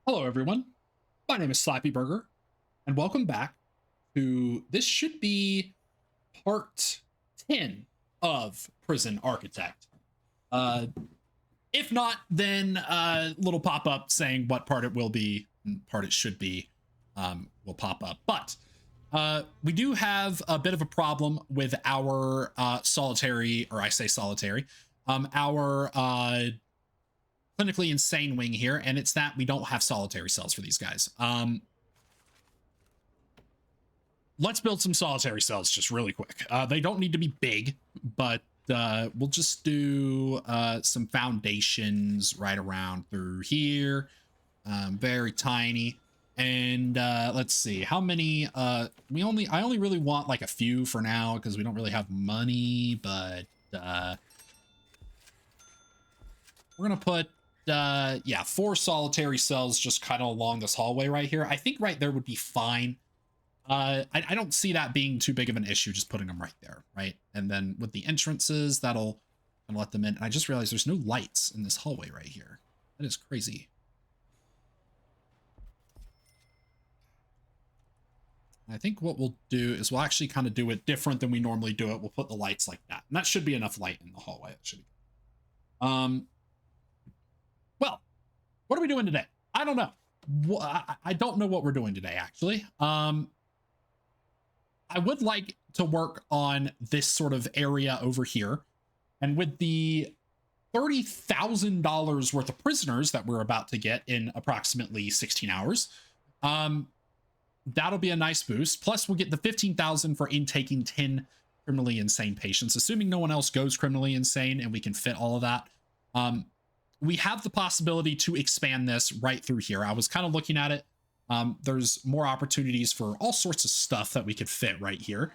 Hello, everyone. My name is Slappy Burger, and welcome back to this should be part 10 of Prison Architect. Uh, if not, then a little pop up saying what part it will be and part it should be will pop up. But we do have a bit of a problem with our solitary, or I say solitary, our clinically insane wing here, and it's that we don't have solitary cells for these guys. Let's build some solitary cells just really quick. They don't need to be big, but we'll just do some foundations right around through here. Very tiny. And let's see how many. I only really want like a few for now because we don't really have money, but we're gonna put 4 solitary cells just kind of along this hallway right here. I think right there would be fine. I don't see that being too big of an issue, just putting them right there, right? And then with the entrances, that'll let them in. And I just realized there's no lights in this hallway right here. That is crazy. I think what we'll do is we'll actually kind of do it different than we normally do it. We'll put the lights like that. And that should be enough light in the hallway. It should be. Well, what are we doing today? I don't know. I don't know what we're doing today, actually. I would like to work on this sort of area over here. And with the $30,000 worth of prisoners that we're about to get in approximately 16 hours, that'll be a nice boost. Plus, we'll get the 15,000 for intaking 10 criminally insane patients, assuming no one else goes criminally insane and we can fit all of that. We have the possibility to expand this right through here. I was kind of looking at it. There's more opportunities for all sorts of stuff that we could fit right here.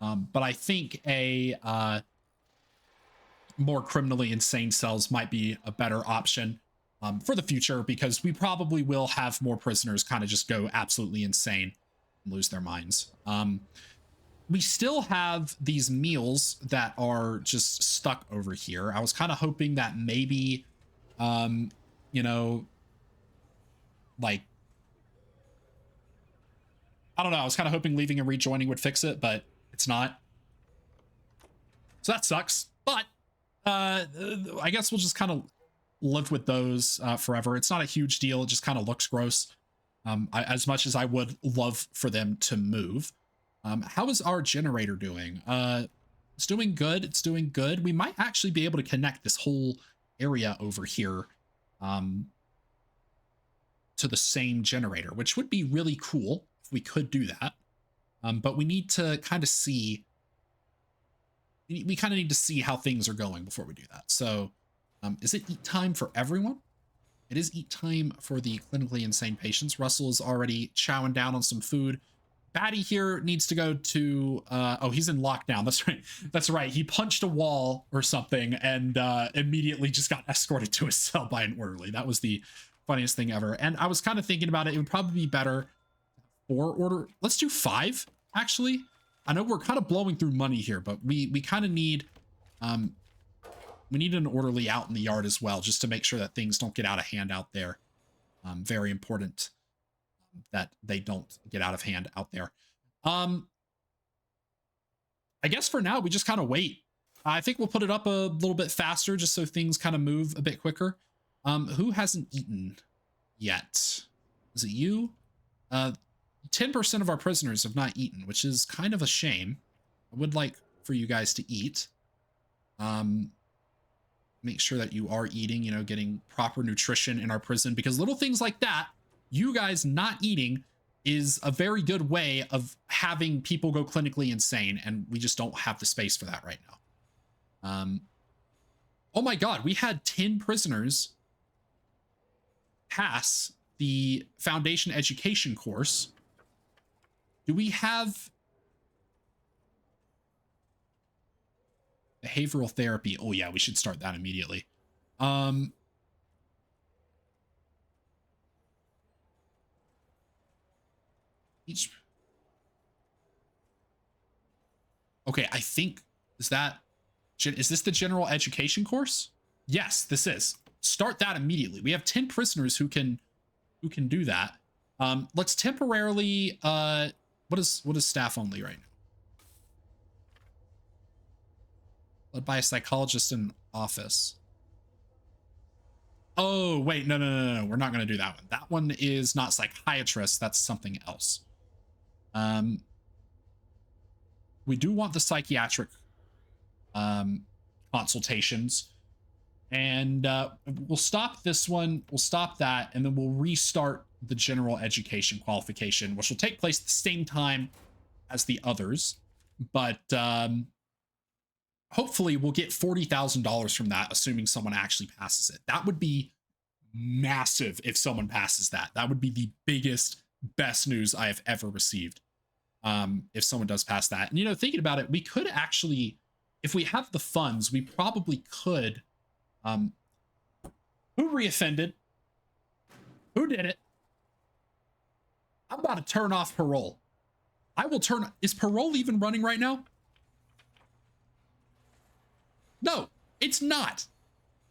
But I think a more criminally insane cells might be a better option for the future, because we probably will have more prisoners kind of just go absolutely insane and lose their minds. We still have these meals that are just stuck over here. I was kind of hoping that maybe, you know, like, I don't know. I was kind of hoping leaving and rejoining would fix it, but it's not. So that sucks. But I guess we'll just kind of live with those forever. It's not a huge deal. It just kind of looks gross. As much as I would love for them to move. How is our generator doing? It's doing good. It's doing good. We might actually be able to connect this whole area over here to the same generator, which would be really cool if we could do that. But we need to kind of see. We kind of need to see how things are going before we do that. So is it eat time for everyone? It is eat time for the clinically insane patients. Russell is already chowing down on some food. Batty here needs to go to, oh, he's in lockdown. That's right. That's right. He punched a wall or something and immediately just got escorted to his cell by an orderly. That was the funniest thing ever. And I was kind of thinking about it. It would probably be better for let's do 5, actually. I know we're kind of blowing through money here, but we kind of need, we need an orderly out in the yard as well, just to make sure that things don't get out of hand out there. Very important that they don't get out of hand out there. I guess for now, we just kind of wait. I think we'll put it up a little bit faster just so things kind of move a bit quicker. Who hasn't eaten yet? Is it you? 10% of our prisoners have not eaten, which is kind of a shame. I would like for you guys to eat. Make sure that you are eating, you know, getting proper nutrition in our prison, because little things like that, you guys not eating, is a very good way of having people go clinically insane, and we just don't have the space for that right now. Oh my God, we had 10 prisoners pass the foundation education course. Do we have behavioral therapy? Oh yeah, we should start that immediately. Okay, I think, is this the general education course? Yes, this is. Start that immediately. We have 10 prisoners who can who can do that. Let's temporarily, what is staff only right now? Led by a psychologist in office. Oh, wait, no. We're not going to do that one. That one is not psychiatrist. That's something else. We do want the psychiatric consultations. And we'll stop this one. We'll stop that. And then we'll restart the general education qualification, which will take place at the same time as the others. But hopefully we'll get $40,000 from that, assuming someone actually passes it. That would be massive if someone passes that. That would be the biggest, best news I have ever received. If someone does pass that. And, you know, thinking about it, we could actually, if we have the funds, we probably could. Who reoffended? Who did it? I'm about to turn off parole. I will turn. Is parole even running right now? No, it's not.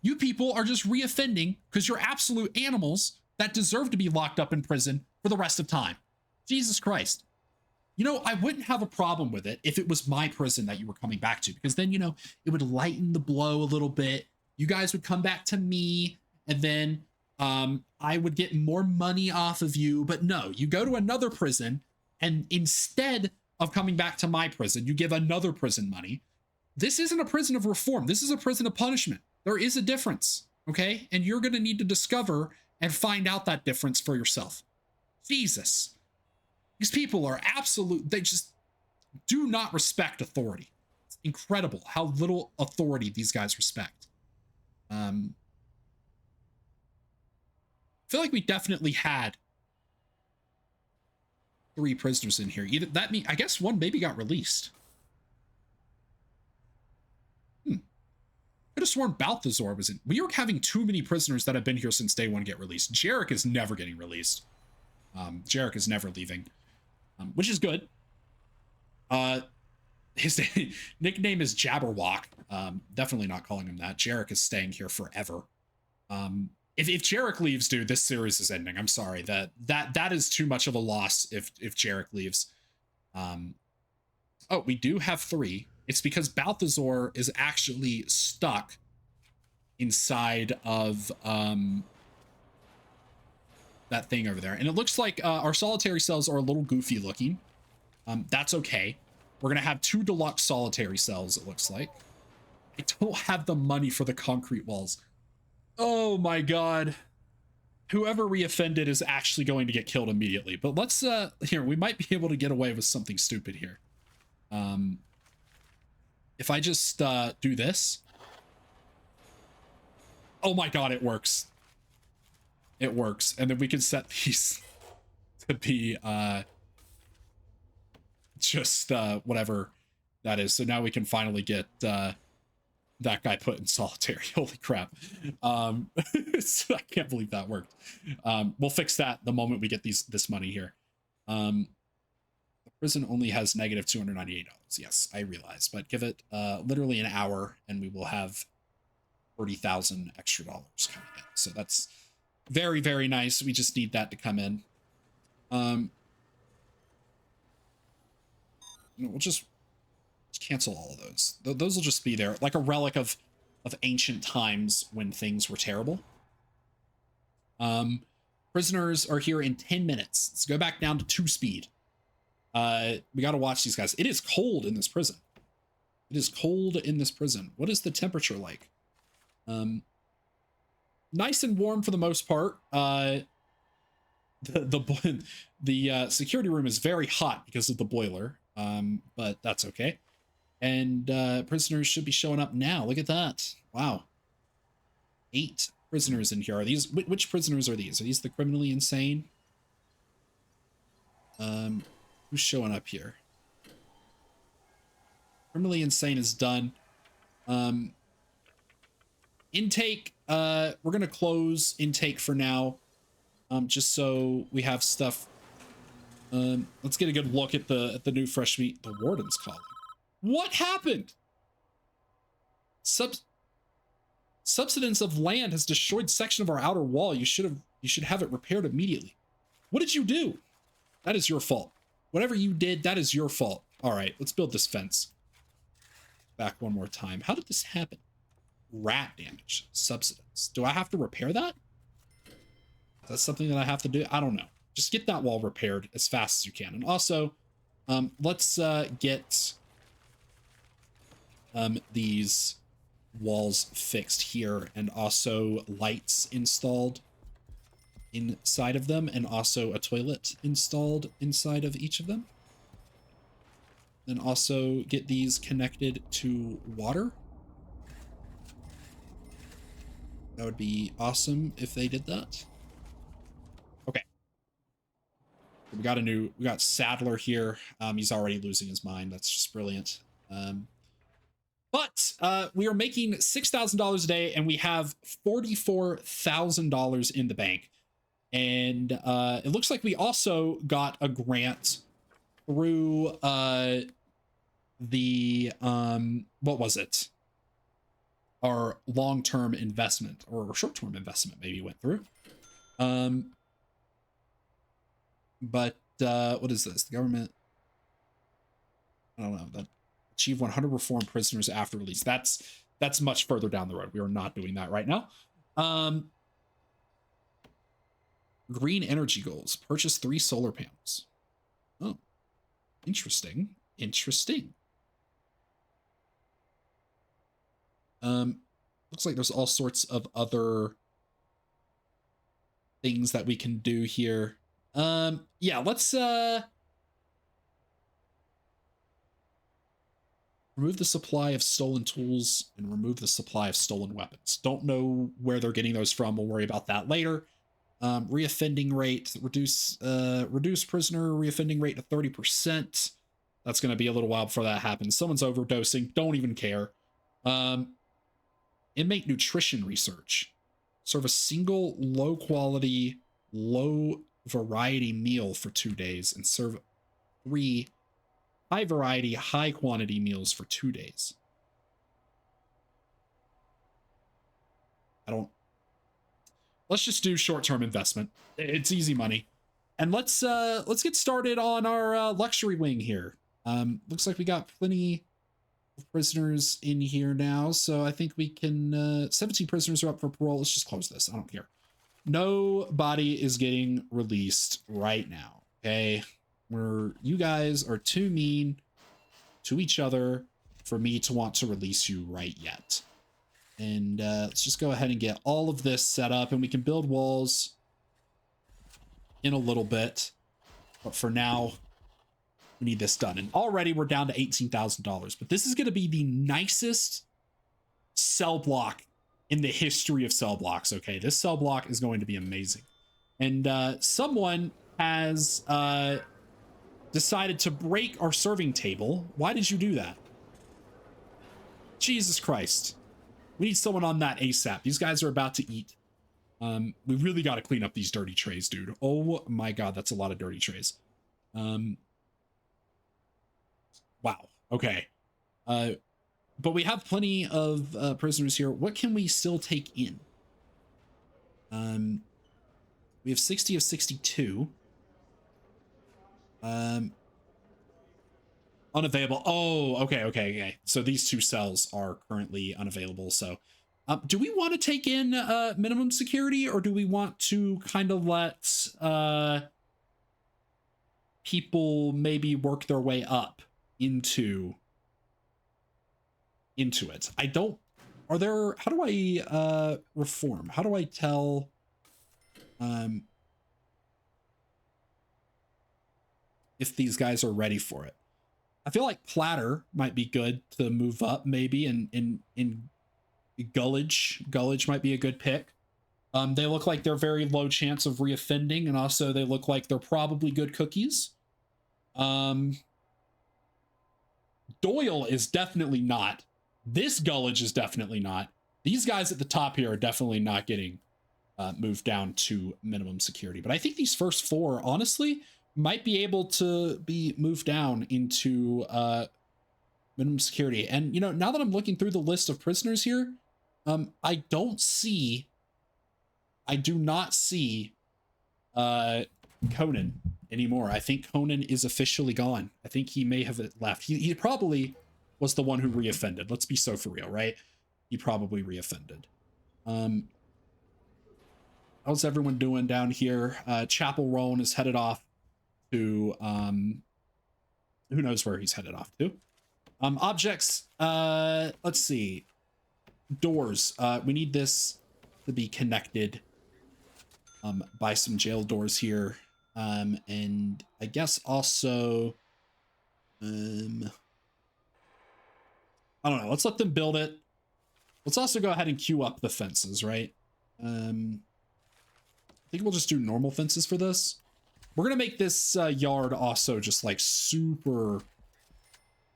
You people are just reoffending because you're absolute animals that deserve to be locked up in prison for the rest of time. Jesus Christ. You know, I wouldn't have a problem with it if it was my prison that you were coming back to, because then, you know, it would lighten the blow a little bit. You guys would come back to me, and then I would get more money off of you. But no, you go to another prison, and instead of coming back to my prison, you give another prison money. This isn't a prison of reform. This is a prison of punishment. There is a difference, okay? And you're going to need to discover and find out that difference for yourself. Jesus. These people are absolute. They just do not respect authority. It's incredible how little authority these guys respect. I feel like we definitely had 3 prisoners in here. Either that mean I guess one maybe got released. Could have sworn Balthazar was in. We are having too many prisoners that have been here since day 1 get released. Jarek is never getting released. Jarek is never leaving, which is good. His nickname is Jabberwock. Definitely not calling him that. Jarek is staying here forever. If Jarek leaves, dude, this series is ending. I'm sorry. That is too much of a loss if Jarek leaves. Oh, we do have 3. It's because Balthazar is actually stuck inside of that thing over there. And it looks like our solitary cells are a little goofy looking. That's okay. We're going to have 2 deluxe solitary cells, it looks like. I don't have the money for the concrete walls. Oh my God. Whoever reoffended is actually going to get killed immediately. But let's, here, we might be able to get away with something stupid here. If I just do this. Oh my God, it works. It works. And then we can set these to be, just whatever that is. So now we can finally get that guy put in solitary. Holy crap. I can't believe that worked. We'll fix that the moment we get this money here. The prison only has negative $298. Yes, I realize, but give it literally an hour and we will have 30,000 extra dollars coming in. So that's very, very nice. We just need that to come in. We'll just cancel all of those. Those will just be there, like a relic of ancient times when things were terrible. Prisoners are here in 10 minutes. Let's go back down to 2 speed. We got to watch these guys. It is cold in this prison. It is cold in this prison. What is the temperature like? Nice and warm for the most part. The security room is very hot because of the boiler. But that's okay. And prisoners should be showing up now. Look at that. Wow. 8 prisoners in here. Are these which prisoners are these? Are these the criminally insane? Who's showing up here? Criminally insane is done. Intake, we're gonna close intake for now. Just so we have stuff. Let's get a good look at the new fresh meat. The warden's calling. What happened? Subsidence of land has destroyed section of our outer wall. You should have You should have it repaired immediately. What did you do? That is your fault. Whatever you did, that is your fault. All right, let's build this fence. Back one more time. How did this happen? Rat damage. Subsidence. Do I have to repair that? Is that something that I have to do? I don't know. Just get that wall repaired as fast as you can. And also, let's get these walls fixed here, and also lights installed inside of them, and also a toilet installed inside of each of them. Then also get these connected to water. That would be awesome if they did that. Okay. We got Sadler here. He's already losing his mind. That's just brilliant. But we are making $6,000 a day, and we have $44,000 in the bank. And it looks like we also got a grant through the what was it? Our long-term investment, or short-term investment maybe went through. But what is this? The government, I don't know, that achieve 100 reformed prisoners after release. That's much further down the road. We are not doing that right now. Green energy goals. Purchase 3 solar panels. Oh, interesting. Interesting. Looks like there's all sorts of other things that we can do here. Yeah, let's remove the supply of stolen tools and remove the supply of stolen weapons. Don't know where they're getting those from. We'll worry about that later. Reoffending rate, reduce prisoner reoffending rate to 30%. That's going to be a little while before that happens. Someone's overdosing. Don't even care. Inmate nutrition research. Serve a single low quality, low variety meal for 2 days and serve 3 high variety, high quantity meals for 2 days. Let's just do short-term investment. It's easy money. And let's get started on our luxury wing here. Looks like we got plenty of prisoners in here now, so I think we can 17 prisoners are up for parole. Let's just close this. I don't care. Nobody is getting released right now. Okay. You guys are too mean to each other for me to want to release you right yet. And let's just go ahead and get all of this set up, and we can build walls in a little bit. But for now, we need this done. And already we're down to $18,000. But this is going to be the nicest cell block in the history of cell blocks. Okay, this cell block is going to be amazing. And someone has decided to break our serving table. Why did you do that? Jesus Christ. We need someone on that ASAP. These guys are about to eat. We really got to clean up these dirty trays, dude. Oh my God, that's a lot of dirty trays. Wow. Okay. But we have plenty of prisoners here. What can we still take in? We have 60 of 62. Unavailable. Oh, okay. So these 2 cells are currently unavailable. So do we want to take in minimum security, or do we want to kind of let people maybe work their way up into it? I don't. How do I reform? How do I tell if these guys are ready for it? I feel like Platter might be good to move up, maybe, in Gullidge might be a good pick. They look like they're very low chance of reoffending, and also they look like they're probably good cookies. Doyle is definitely not. This Gullidge is definitely not. These guys at the top here are definitely not getting moved down to minimum security. But I think these first 4, honestly, might be able to be moved down into minimum security. And, you know, now that I'm looking through the list of prisoners here, I don't see I do not see Conan anymore. I think Conan is officially gone. I think he may have left. He probably was the one who reoffended. Let's be so for real, right? He probably reoffended. How's everyone doing down here? Chapel Roan is headed off to who knows where he's headed off to. Objects, let's see. Doors. We need this to be connected by some jail doors here. And I guess also I don't know, let's let them build it. Let's also go ahead and queue up the fences, right? I think we'll just do normal fences for this. We're gonna make this yard also just like super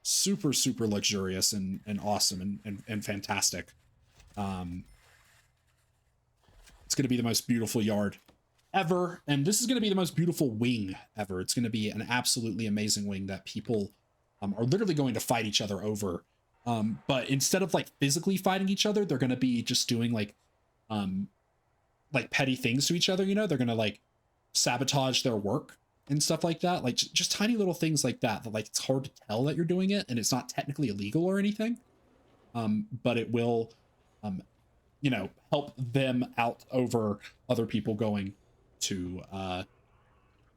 luxurious and awesome and fantastic. It's gonna be the most beautiful yard ever, and this is gonna be the most beautiful wing ever. It's gonna be an absolutely amazing wing that people are literally going to fight each other over. But instead of like physically fighting each other, they're gonna be just doing like petty things to each other, you know? They're gonna like sabotage their work and stuff like that, like just tiny little things like that like it's hard to tell that you're doing it and it's not technically illegal or anything, but it will you know, help them out over other people going to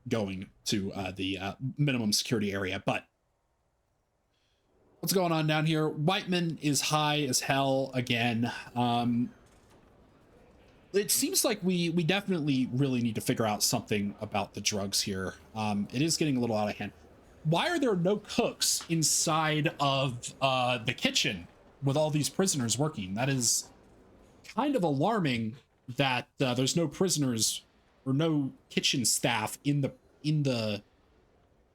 the minimum security area. But what's going on down here? Whiteman is high as hell again. It seems like we definitely really need to figure out something about the drugs here. It is getting a little out of hand. Why are there no cooks inside of the kitchen with all these prisoners working? That is kind of alarming that there's no prisoners or no kitchen staff in the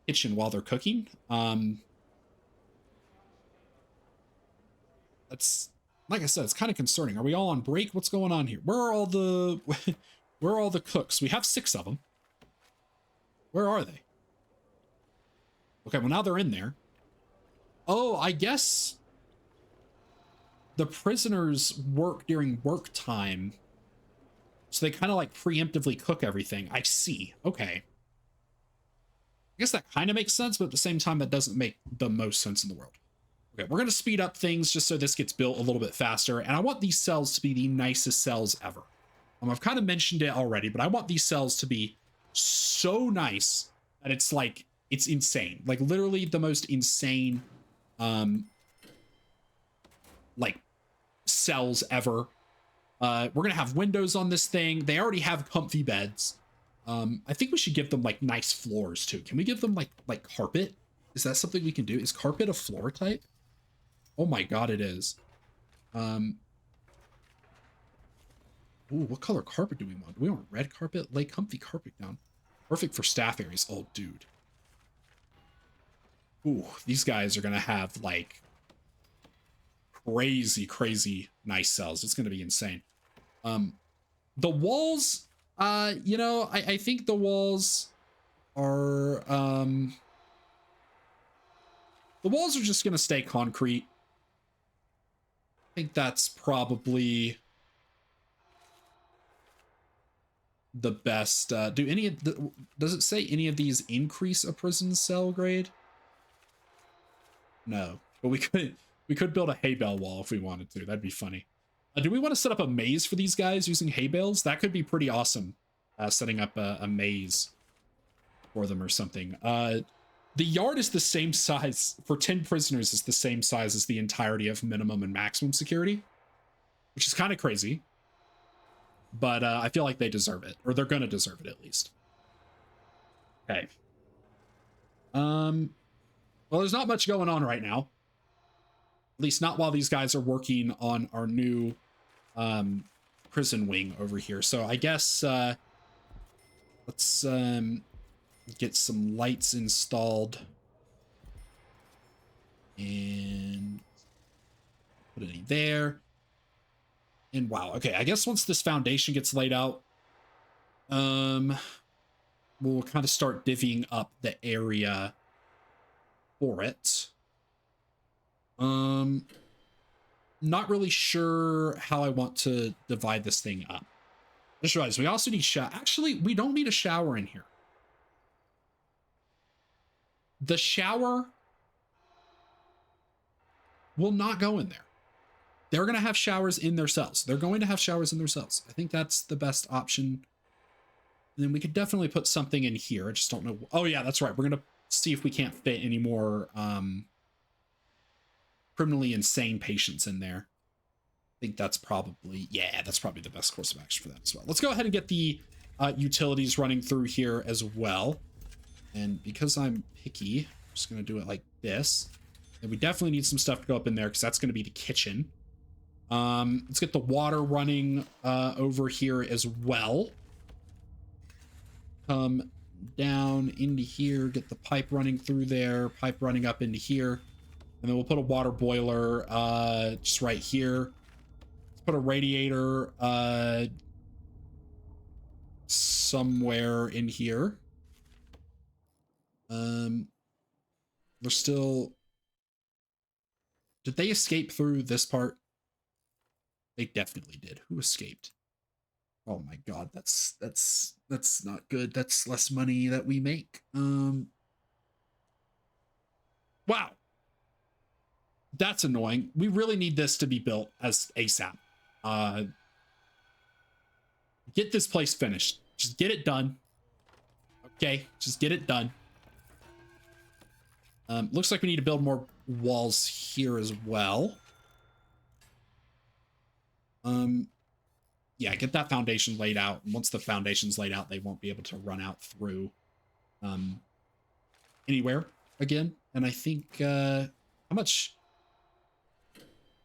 kitchen while they're cooking. That's, like I said, it's kind of concerning. Are we all on break? What's going on here? Where are all the where are all the cooks? We have 6 of them. Where are they? Okay, well now they're in there. Oh, I guess the prisoners work during work time, so they kind of like preemptively cook everything. I see. Okay. I guess that kind of makes sense, but at the same time, that doesn't make the most sense in the world. Okay, we're going to speed up things just so this gets built a little bit faster, and I want these cells to be the nicest cells ever. I've kind of mentioned it already, but I want these cells to be so nice that it's like, it's insane. Like literally the most insane like cells ever. We're gonna have windows on this thing. They already have comfy beds. I think we should give them like nice floors too. Can we give them like carpet? Is that something we can do? Is carpet a floor type? Oh my god, it is. Ooh, what color carpet do we want? Do we want red carpet? Lay comfy carpet down. Perfect for staff areas. Oh, dude. Ooh, these guys are gonna have like crazy nice cells. It's gonna be insane. The walls, you know, I think the walls are the walls are just gonna stay concrete. I think that's probably the best. Do any of the, does it say any of these increase a prison cell grade? No, but we could build a hay bale wall if we wanted to. That'd be funny. Do we want to set up a maze for these guys using hay bales? That could be pretty awesome. Setting up a maze for them or something. The yard is the same size for 10 prisoners, is the same size as the entirety of minimum and maximum security, which is kind of crazy. But I feel like they deserve it, or they're gonna deserve it at least. Okay. Well, there's not much going on right now. At least not while these guys are working on our new prison wing over here. So I guess let's get some lights installed and put any there. And wow, okay, I guess once this foundation gets laid out, we'll kind of start divvying up the area for it. Not really sure how I want to divide this thing up. Just realized we also need shower. Actually, we don't need a shower in here. The shower will not go in there. They're going to have showers in their cells. They're going to have showers in their cells. I think that's the best option. And then we could definitely put something in here. I just don't know. Oh yeah, that's right. We're going to see if we can't fit any more criminally insane patients in there. I think that's probably, yeah, that's probably the best course of action for that as well. Let's go ahead and get the utilities running through here as well. And because I'm picky, I'm just going to do it like this. And we definitely need some stuff to go up in there because that's going to be the kitchen. Let's get the water running over here as well. Come down into here, get the pipe running through there, pipe running up into here. And then we'll put a water boiler just right here. Let's put a radiator somewhere in here. We're still... Did they escape through this part? They definitely did. Who escaped? Oh my god, that's not good. That's less money that we make. Wow. That's annoying. We really need this to be built as ASAP. Get this place finished. Just get it done. Okay, just get it done. Looks like we need to build more walls here as well. Yeah, get that foundation laid out. Once the foundation's laid out, they won't be able to run out through anywhere again. And I think how much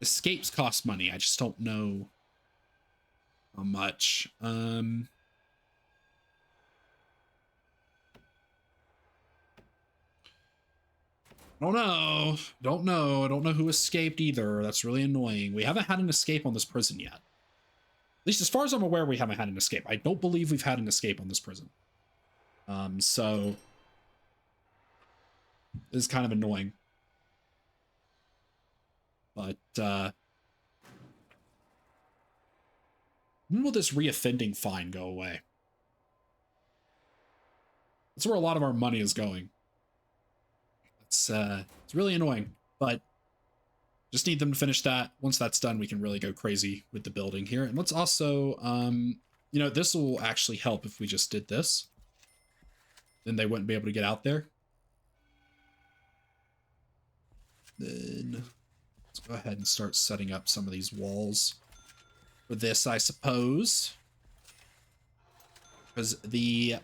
escapes cost money? I just don't know how much. Don't know. I don't know who escaped either. That's really annoying. We haven't had an escape on this prison yet. At least as far as I'm aware, we haven't had an escape. I don't believe we've had an escape on this prison. So this is kind of annoying. But when will this reoffending fine go away? That's where a lot of our money is going. It's really annoying, but just need them to finish that. Once that's done, we can really go crazy with the building here. And let's also, you know, this will actually help if we just did this. Then they wouldn't be able to get out there. Then let's go ahead and start setting up some of these walls for this, I suppose. Because the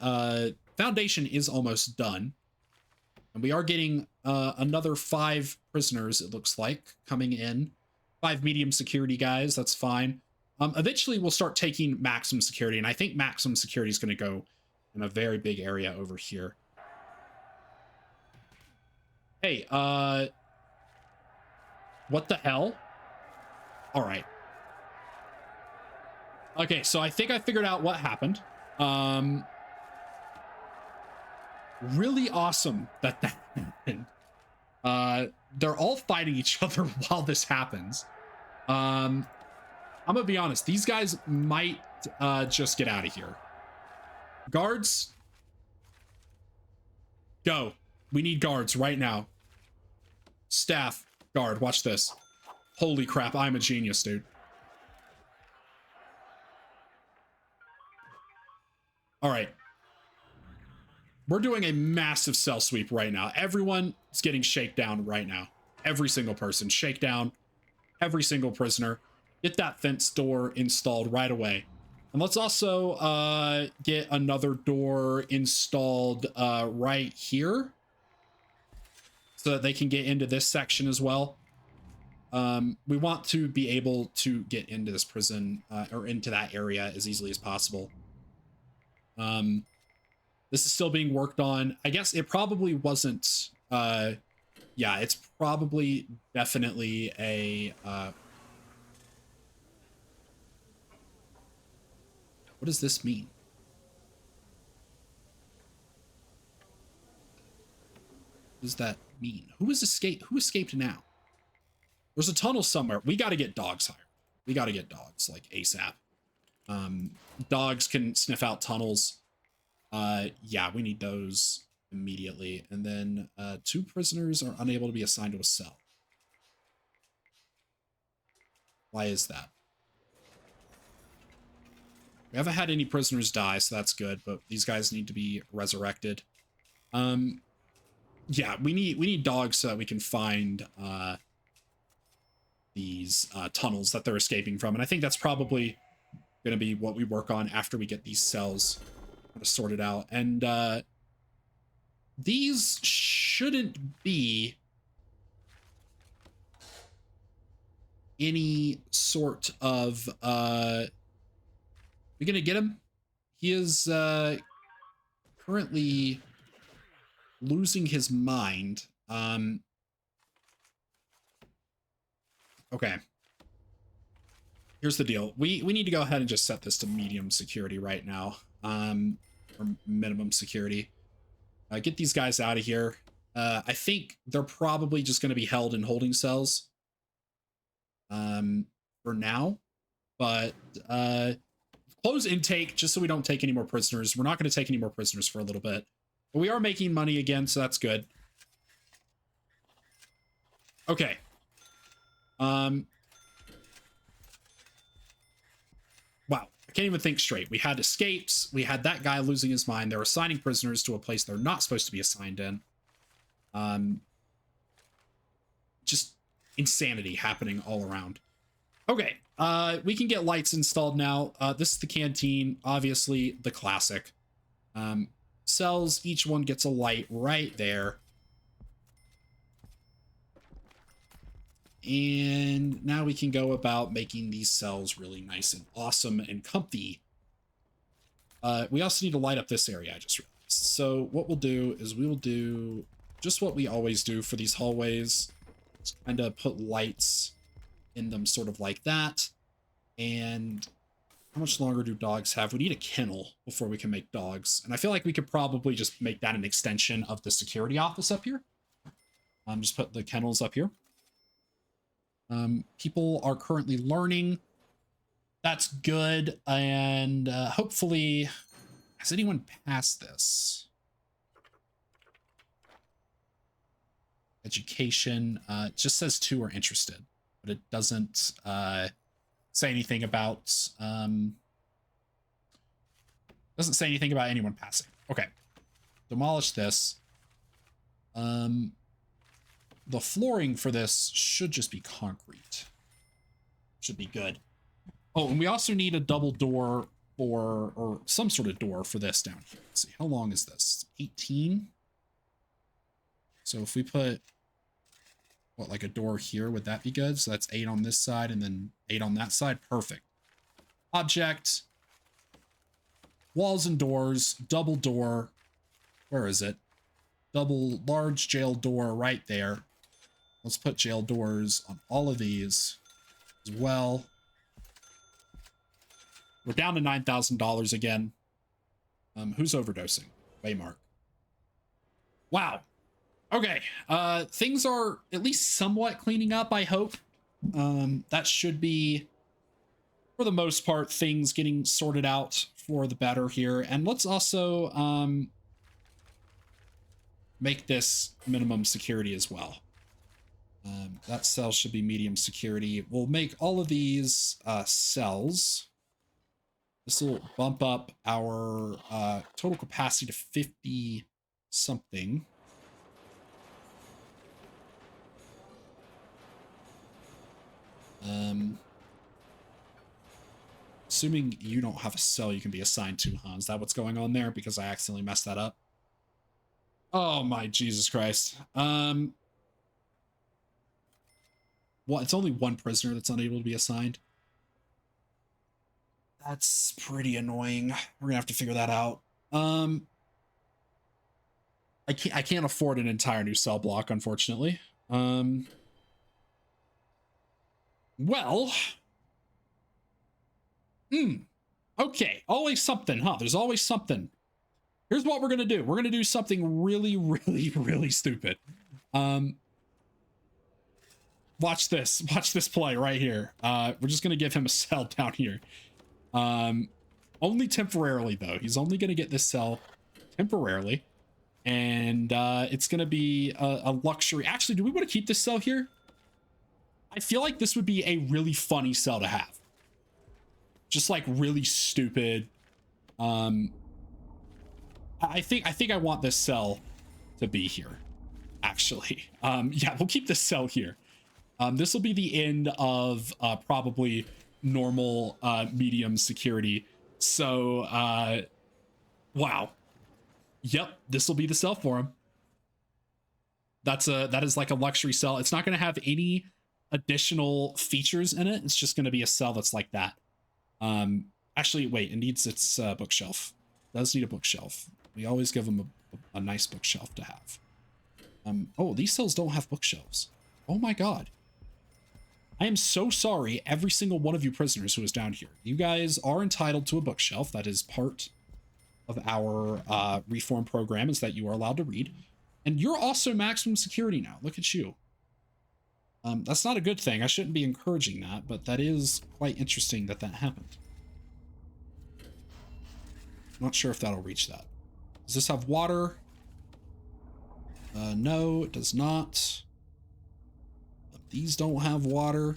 foundation is almost done. And we are getting another 5 prisoners, it looks like, coming in. 5 medium security guys, that's fine. Eventually, we'll start taking maximum security, and I think maximum security is going to go in a very big area over here. Hey, what the hell? All right. Okay, so I think I figured out what happened. Really awesome that happened. They're all fighting each other while this happens. I'm gonna be honest, these guys might just get out of here. Guards, go. We need guards right now. Staff, guard, watch this. Holy crap, I'm a genius, dude. All right. We're doing a massive cell sweep right now. Everyone is getting shakedown right now. Every single person, shakedown. Every single prisoner. Get that fence door installed right away. And let's also get another door installed right here, so that they can get into this section as well. We want to be able to get into this prison or into that area as easily as possible. This is still being worked on. I guess it probably wasn't, yeah, it's probably definitely a, what does this mean? What does that mean? Who escaped now? There's a tunnel somewhere. We got to get dogs hired. We got to get dogs like ASAP. Um, dogs can sniff out tunnels. Yeah, we need those immediately. And then 2 prisoners are unable to be assigned to a cell. Why is that? We haven't had any prisoners die, so that's good, but these guys need to be resurrected. Yeah, we need dogs so that we can find these tunnels that they're escaping from. And I think that's probably going to be what we work on after we get these cells sorted out. And these shouldn't be any sort of we gonna get him? He is currently losing his mind. Okay. Here's the deal. We need to go ahead and just set this to medium security right now. Or minimum security. Get these guys out of here. I think they're probably just going to be held in holding cells. For now. But close intake just so we don't take any more prisoners. We're not going to take any more prisoners for a little bit. But we are making money again, so that's good. Okay. Wow, I can't even think straight. We had escapes. We had that guy losing his mind. They're assigning prisoners to a place they're not supposed to be assigned in. Just insanity happening all around. Okay, we can get lights installed now. This is the canteen, obviously the classic. Cells, each one gets a light right there. And now we can go about making these cells really nice and awesome and comfy. We also need to light up this area, I just realized. So what we'll do is we will do just what we always do for these hallways. Just kind of put lights in them sort of like that. And how much longer do dogs have? We need a kennel before we can make dogs. And I feel like we could probably just make that an extension of the security office up here. Just put the kennels up here. People are currently learning. That's good. And hopefully, has anyone passed this? Education. It just says 2 are interested, but it doesn't say anything about doesn't say anything about anyone passing. Okay. Demolish this. The flooring for this should just be concrete. Should be good. Oh, and we also need a double door for, or some sort of door for this down here. Let's see, how long is this? 18? So if we put, what, like a door here, would that be good? So that's 8 on this side and then 8 on that side. Perfect. Object. Walls and doors. Double door. Where is it? Double large jail door right there. Let's put jail doors on all of these as well. We're down to $9,000 again. Who's overdosing? Waymark. Wow. Okay. Things are at least somewhat cleaning up, I hope. That should be, for the most part, things getting sorted out for the better here. And let's also make this minimum security as well. That cell should be medium security. We'll make all of these cells. This will bump up our total capacity to 50 something. Assuming you don't have a cell you can be assigned to, huh? Is that what's going on there? Because I accidentally messed that up. Oh my Jesus Christ. Well, it's only 1 prisoner that's unable to be assigned. That's pretty annoying. We're gonna have to figure that out. I can't afford an entire new cell block, unfortunately. Well. Okay, always something, huh? There's always something. Here's what we're gonna do. We're gonna do something really, really, really stupid. Watch this. Watch this play right here. We're just gonna give him a cell down here. Um, only temporarily though. He's only going to get this cell temporarily, and it's going to be a luxury. Actually, do we want to keep this cell here? I feel like this would be a really funny cell to have. Just like really stupid. I think I want this cell to be here. Actually, yeah, we'll keep this cell here. This will be the end of probably normal medium security. So wow, yep, this will be the cell for him. That is like a luxury cell. It's not going to have any additional features in it. It's just going to be a cell that's like that. Actually, wait, it needs its bookshelf. It does need a bookshelf. We always give them a nice bookshelf to have. Oh, these cells don't have bookshelves. Oh my god. I am so sorry, every single one of you prisoners who is down here. You guys are entitled to a bookshelf. That is part of our reform program, is that you are allowed to read. And you're also maximum security now. Look at you. That's not a good thing. I shouldn't be encouraging that, but that is quite interesting that that happened. Not sure if that'll reach that. Does this have water? No, it does not. These don't have water.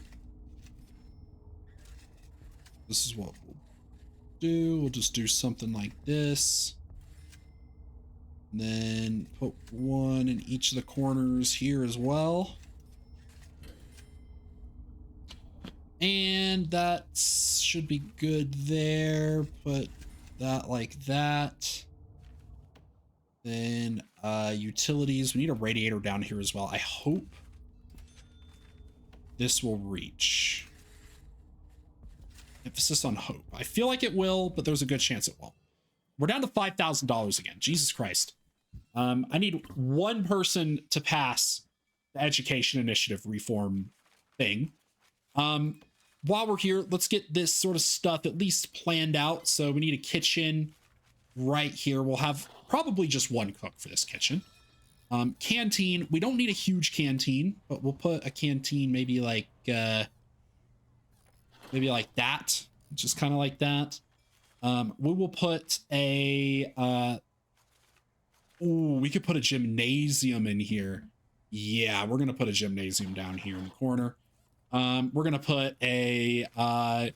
This is what we'll do. We'll just do something like this. And then put one in each of the corners here as well. And that should be good there. Put that like that. Then utilities. We need a radiator down here as well. I hope this will reach. Emphasis on hope. I feel like it will, but there's a good chance it won't. We're down to $5,000 again. Jesus Christ. I need one person to pass the education initiative reform thing. While we're here, let's get this sort of stuff at least planned out. So we need a kitchen right here. We'll have probably just one cook for this kitchen. Canteen. We don't need a huge canteen, but we'll put a canteen maybe like that. Just kind of like that. We will put a we could put a gymnasium in here. Yeah, we're gonna put a gymnasium down here in the corner. We're gonna put a kind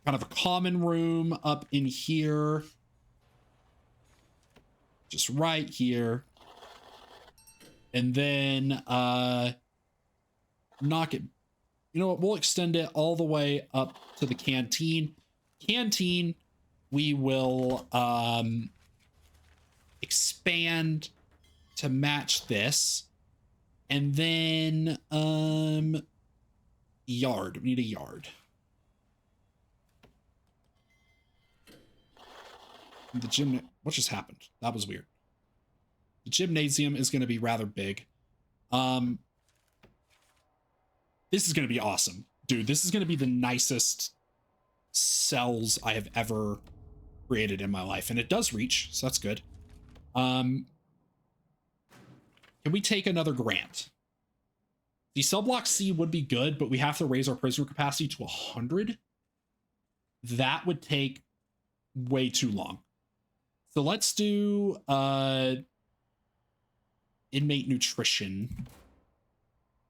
of a common room up in here, just right here. And then knock it, you know what, we'll extend it all the way up to the canteen. We will expand to match this. And then yard. We need a yard. The gym, what just happened? That was weird. The gymnasium is going to be rather big. This is going to be awesome. Dude, this is going to be the nicest cells I have ever created in my life. And it does reach, so that's good. Can we take another grant? The cell block C would be good, but we have to raise our prisoner capacity to 100. That would take way too long. So let's do inmate nutrition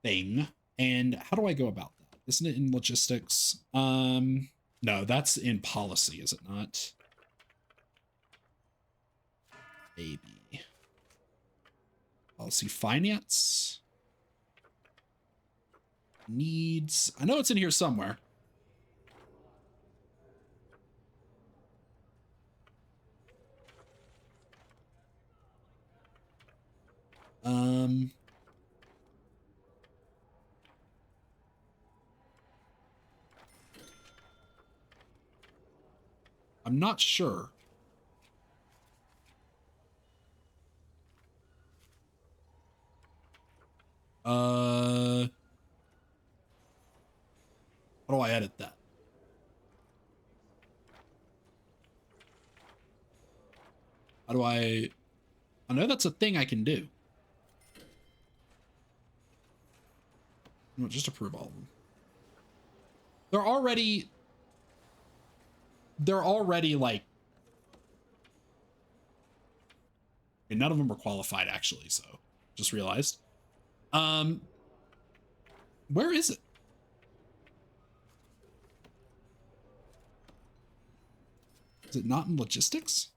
thing. And how do I go about that? Isn't it in logistics? No, that's in policy, is it not? Maybe. Policy finance. Needs. I know it's in here somewhere. I'm not sure. How do I edit that? How do I know that's a thing I can do. No, just approve all of them. They're already they're already like, none of them were qualified actually, so just realized. Where is it? Is it not in logistics?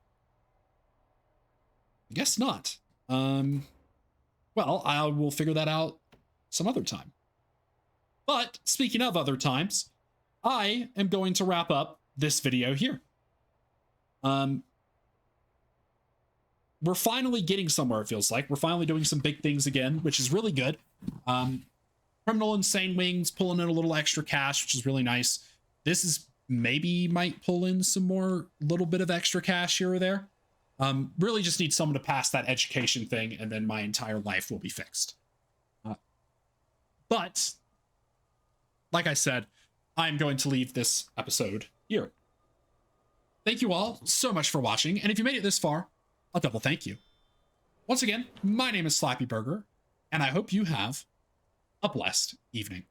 I guess not. Well, I will figure that out some other time. But speaking of other times, I am going to wrap up this video here. We're finally getting somewhere, it feels like. We're finally doing some big things again, which is really good. Criminal Insane Wings pulling in a little extra cash, which is really nice. This is maybe might pull in some more little bit of extra cash here or there. Really just need someone to pass that education thing, and then my entire life will be fixed. But like I said, I'm going to leave this episode here. Thank you all so much for watching, and if you made it this far, a double thank you. Once again, my name is Slappy Burger, and I hope you have a blessed evening.